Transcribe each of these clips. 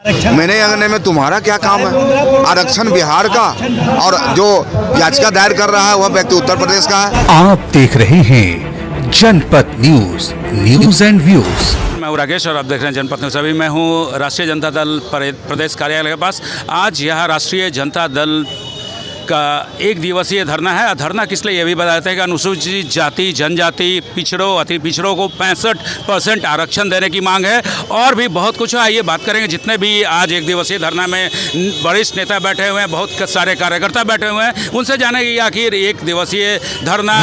मेरे अंगने में तुम्हारा क्या काम है? आरक्षण बिहार का और जो याचिका दायर कर रहा है वह व्यक्ति उत्तर प्रदेश का है। आप देख रहे हैं जनपद न्यूज एंड व्यूज। मैं हूं राकेश और आप देख रहे हैं जनपद न्यूज। अभी मैं हूं राष्ट्रीय जनता दल प्रदेश कार्यालय के पास। आज यह राष्ट्रीय जनता दल का एक दिवसीय धरना है। धरना किस लिए ये भी बताते हैं कि अनुसूचित जाति जनजाति पिछड़ों अति पिछड़ों को 65% आरक्षण देने की मांग है और भी बहुत कुछ है। आइए बात करेंगे जितने भी आज एक दिवसीय धरना में वरिष्ठ नेता बैठे हुए हैं, बहुत सारे कार्यकर्ता बैठे हुए हैं, उनसे जानेंगे कि आखिर एक दिवसीय धरना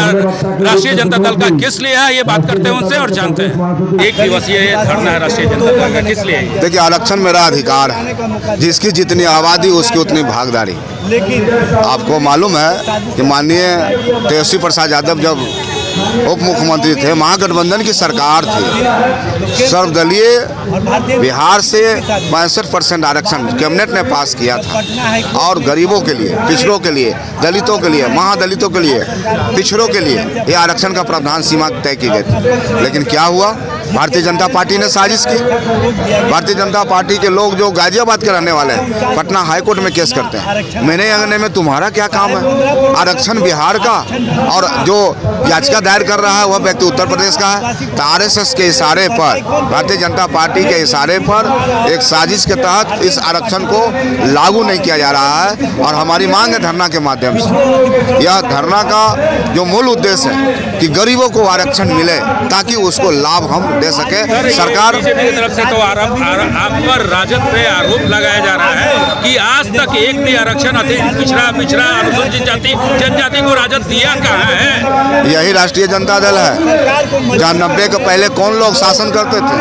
राष्ट्रीय जनता दल का किस लिए है। ये बात करते हैं उनसे और जानते हैं एक दिवसीय धरना है राष्ट्रीय जनता दल का किस लिए। देखिए, आरक्षण मेरा अधिकार है, जिसकी जितनी आबादी उसकी उतनी भागीदारी। आपको मालूम है कि माननीय तेजस्वी प्रसाद यादव जब उप मुख्यमंत्री थे, महागठबंधन की सरकार थी, सर्वदलीय बिहार से 65% आरक्षण कैबिनेट ने पास किया था और गरीबों के लिए, पिछड़ों के लिए, दलितों के लिए, महादलितों के लिए, पिछड़ों के लिए ये आरक्षण का प्रावधान सीमा तय की गई थी। लेकिन क्या हुआ? भारतीय जनता पार्टी ने साजिश की। भारतीय जनता पार्टी के लोग जो गाजियाबाद के रहने वाले हैं, पटना हाईकोर्ट में केस करते हैं। मेरे अंगने में तुम्हारा क्या काम है? आरक्षण बिहार का और जो याचिका दायर कर रहा है वह व्यक्ति उत्तर प्रदेश का है। तो आरएसएस के इशारे पर, भारतीय जनता पार्टी के इशारे पर एक साजिश के तहत इस आरक्षण को लागू नहीं किया जा रहा है और हमारी मांग है धरना के माध्यम से। यह धरना का जो मूल उद्देश्य है कि गरीबों को आरक्षण मिले ताकि उसको लाभ हम दे सके। सरकार की तरफ से तो आप पर राजद पे आरोप लगाया जा रहा है कि आज तक एक भी आरक्षण पिछड़ा अनुसूचित जाति जनजाति को राजद दिया कहाँ है? यही राष्ट्रीय जनता दल है। जहाँ 90 के पहले कौन लोग शासन करते थे,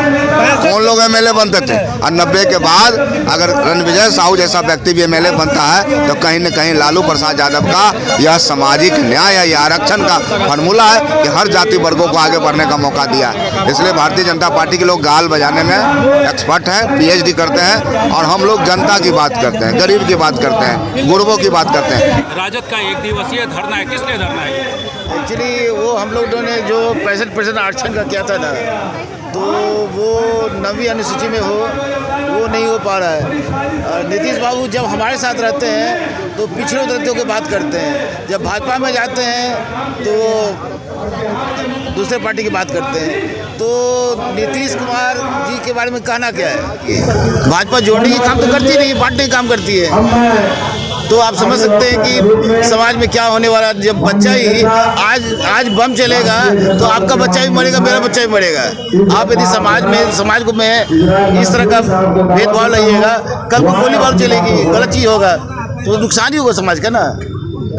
कौन लोग एमएलए बनते थे, और 90 के बाद अगर रणविजय साहू जैसा व्यक्ति भी एमएलए बनता है तो कहीं न कहीं लालू प्रसाद यादव का यह सामाजिक न्याय है, यह आरक्षण का फॉर्मूला है कि हर जाति वर्गों को आगे बढ़ने का मौका दिया। इसलिए भारतीय जनता पार्टी के लोग गाल बजाने में एक्सपर्ट हैं, पीएचडी करते हैं और हम लोग जनता की बात करते हैं, गरीब की बात करते हैं, गुरबों की बात करते हैं। राजद का एक दिवसीय धरना है, किस लिए धरना है? एक्चुअली वो हम लोगों ने जो 65% आरक्षण का किया था ना, तो वो 9वीं अनुसूची में वो नहीं हो पा रहा है। नीतीश बाबू जब हमारे साथ रहते हैं तो पिछड़ों दलितों की बात करते हैं, जब भाजपा में जाते हैं तो दूसरे पार्टी की बात करते हैं। तो नीतीश कुमार जी के बारे में कहना क्या है? भाजपा जोड़ने की काम तो करती नहीं, बांटने की काम करती है। तो आप समझ सकते हैं कि समाज में क्या होने वाला। जब बच्चा ही आज बम चलेगा तो आपका बच्चा भी मरेगा, मेरा बच्चा भी मरेगा। आप यदि समाज को में इस तरह का भेदभाव लाइएगा, कल को गोलीबार चलेगी, गलत चीज़ होगा तो नुकसान ही होगा समाज का ना।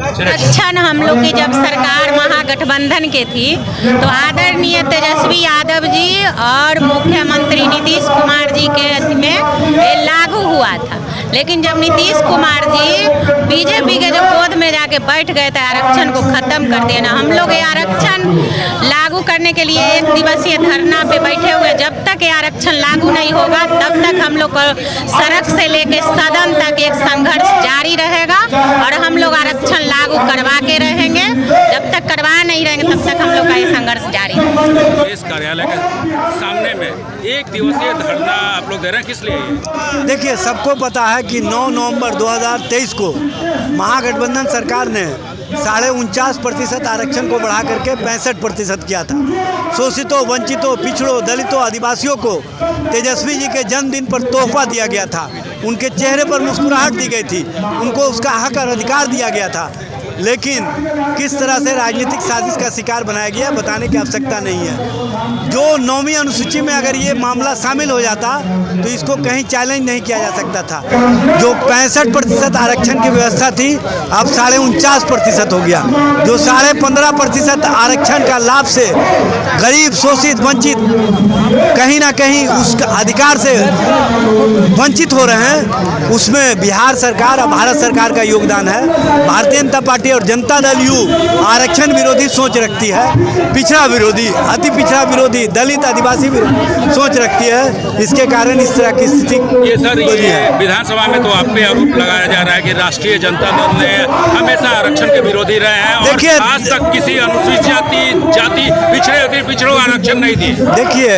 आरक्षण हम लोग की जब सरकार महागठबंधन के थी तो आदरणीय तेजस्वी यादव जी और मुख्यमंत्री नीतीश कुमार जी के में लागू हुआ था। लेकिन जब नीतीश कुमार जी बीजेपी के जो गोद में जाके बैठ गए थे, आरक्षण को ख़त्म कर दिया ना। हम लोग ये आरक्षण लागू करने के लिए एक दिवसीय धरना पे बैठे हुए। जब तक ये आरक्षण लागू नहीं होगा तब तक हम लोग को सड़क से लेके सदन तक एक संघर्ष जारी रहेगा और हम लोग आरक्षण लागू करवा के रहेंगे। जब तक करवा नहीं रहेंगे तब तक हम लोग का ये संघर्ष जारी रहेगा। इस कार्यालय के सामने में एक दिवसीय धरना आप लोग दे रहे हैं, किस लिए? देखिए, सबको पता है कि 9 नवंबर 2023 को महागठबंधन सरकार ने 49.5% आरक्षण को बढ़ा करके 65% किया था। शोषितों, वंचितों, पिछड़ों, दलितों, आदिवासियों को तेजस्वी जी के जन्मदिन पर तोहफा दिया गया था। उनके चेहरे पर मुस्कुराहट दी गई थी, उनको उसका हक और अधिकार दिया गया था। लेकिन किस तरह से राजनीतिक साजिश का शिकार बनाया गया बताने की आवश्यकता नहीं है। जो 9वीं अनुसूची में अगर ये मामला शामिल हो जाता तो इसको कहीं चैलेंज नहीं किया जा सकता था। जो 65% आरक्षण की व्यवस्था थी अब 49.5% हो गया। जो 15.5% आरक्षण का लाभ से गरीब, शोषित, वंचित कहीं ना कहीं उस अधिकार से वंचित हो रहे हैं, उसमें बिहार सरकार और भारत सरकार का योगदान है। भारतीय जनता पार्टी पार्टी और जनता दल यू आरक्षण विरोधी सोच रखती है, पिछड़ा विरोधी, अति पिछड़ा विरोधी, दलित आदिवासी विरोधी सोच रखती है। इसके कारण इस तरह की स्थिति ये सर, ये विधानसभा में तो आप पे आरोप लगाया जा रहा है कि राष्ट्रीय जनता दल ने हमेशा आरक्षण के विरोधी रहे हैं और देखिए, आज तक किसी अनुसूचित जाति पिछड़ों आरक्षण नहीं दिए। देखिए,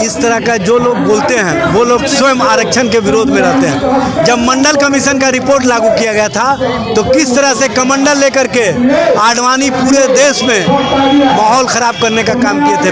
इस तरह का जो लोग बोलते हैं वो लोग स्वयं आरक्षण के विरोध में रहते हैं। जब मंडल कमीशन का रिपोर्ट लागू किया गया था तो किस तरह से कमंडल लेकर के आडवाणी पूरे देश में माहौल खराब करने का काम किए थे,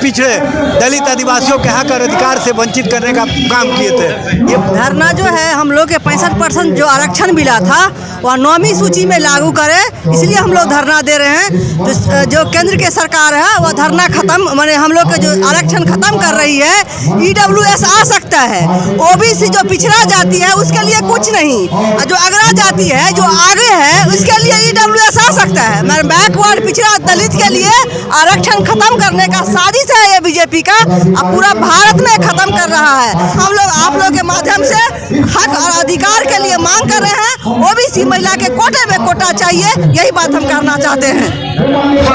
पिछड़े दलित आदिवासियों के हक और अधिकार से वंचित करने का काम किए थे। ये धरना जो है हम लोग के 65% जो आरक्षण मिला था वह 9वीं सूची में लागू करे, इसलिए हम लोग धरना दे रहे हैं। तो जो केंद्र के सरकार है वह धरना खत्म, माने हम लोग के जो आरक्षण खत्म कर रही है। EWS आ सकता है, OBC जो पिछड़ा जाती है उसके लिए कुछ नहीं, और जो अगड़ा जाती है जो आगे है उसके लिए EWS आ सकता है। मगर बैकवर्ड पिछड़ा दलित के लिए आरक्षण खत्म करने का साजिश है ये बीजेपी का, अब पूरा भारत में खत्म कर रहा है। हम लोग आप लोग के माध्यम से हक और अधिकार के लिए मांग कर रहे हैं। OBC महिला के कोटे में कोटा चाहिए, यही बात हम करना चाहते हैं।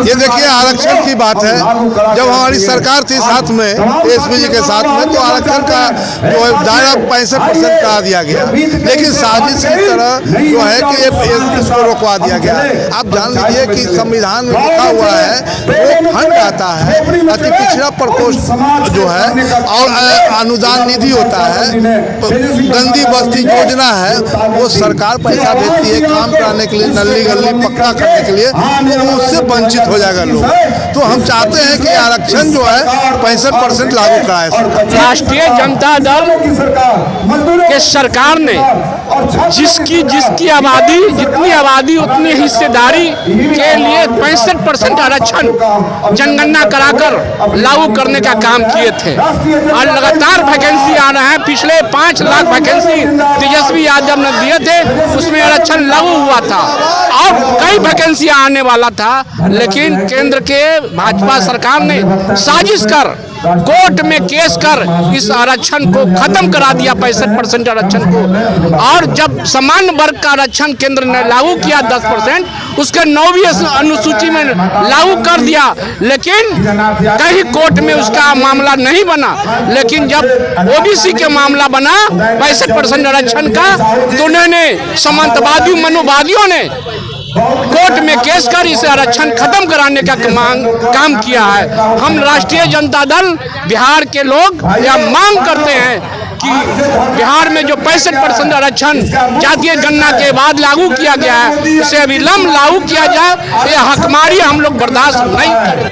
ये देखिए, आरक्षण की बात है। जब हमारी सरकार थी साथ में SPG जी के साथ में, तो आरक्षण का जो है दायरा 65% करा दिया गया, लेकिन साजिश की तरह जो है कि इसको रोकवा दिया गया। आप जान लीजिए कि संविधान में लिखा हुआ है वो फंड आता है, अति पिछड़ा प्रकोष्ठ जो है और अनुदान निधि होता है, गंदी बस्ती योजना है, वो सरकार पैसा देती है काम कराने के लिए, नली गली पक्का करने के लिए, तो उससे वंचित हो जाएगा लोग। तो हम चाहते हैं कि आरक्षण जो है 65% लागू कराए। राष्ट्रीय जनता दल के सरकार ने जिसकी आबादी जितनी आबादी उतनी हिस्सेदारी के लिए 65% आरक्षण जनगणना कराकर लागू करने का काम किए थे और लगातार वैकेंसी आ रहे हैं। पिछले 5 लाख वैकेंसी तेजस्वी यादव ने दिए थे, उसमें आरक्षण लागू हुआ था और कई वैकेंसी आने वाला था, लेकिन केंद्र के भाजपा सरकार ने साजिश कर कोर्ट में केस कर इस आरक्षण को खत्म करा दिया, 65% आरक्षण को। और जब सामान्य वर्ग का आरक्षण केंद्र ने लागू किया 10%, उसके 9वीं अनुसूची में लागू कर दिया, लेकिन कहीं कोर्ट में उसका मामला नहीं बना। लेकिन जब OBC के मामला बना 65% आरक्षण का, तो उन्होंने सामंतवादी मनोवादियों ने कोर्ट में केस कर इसे आरक्षण खत्म कराने का काम किया है। हम राष्ट्रीय जनता दल बिहार के लोग यह मांग करते हैं कि बिहार में जो 65% आरक्षण जातीय गणना के बाद लागू किया गया है, उसे अविलंब लागू किया जाए। ये हकमारी हम लोग बर्दाश्त नहीं करें।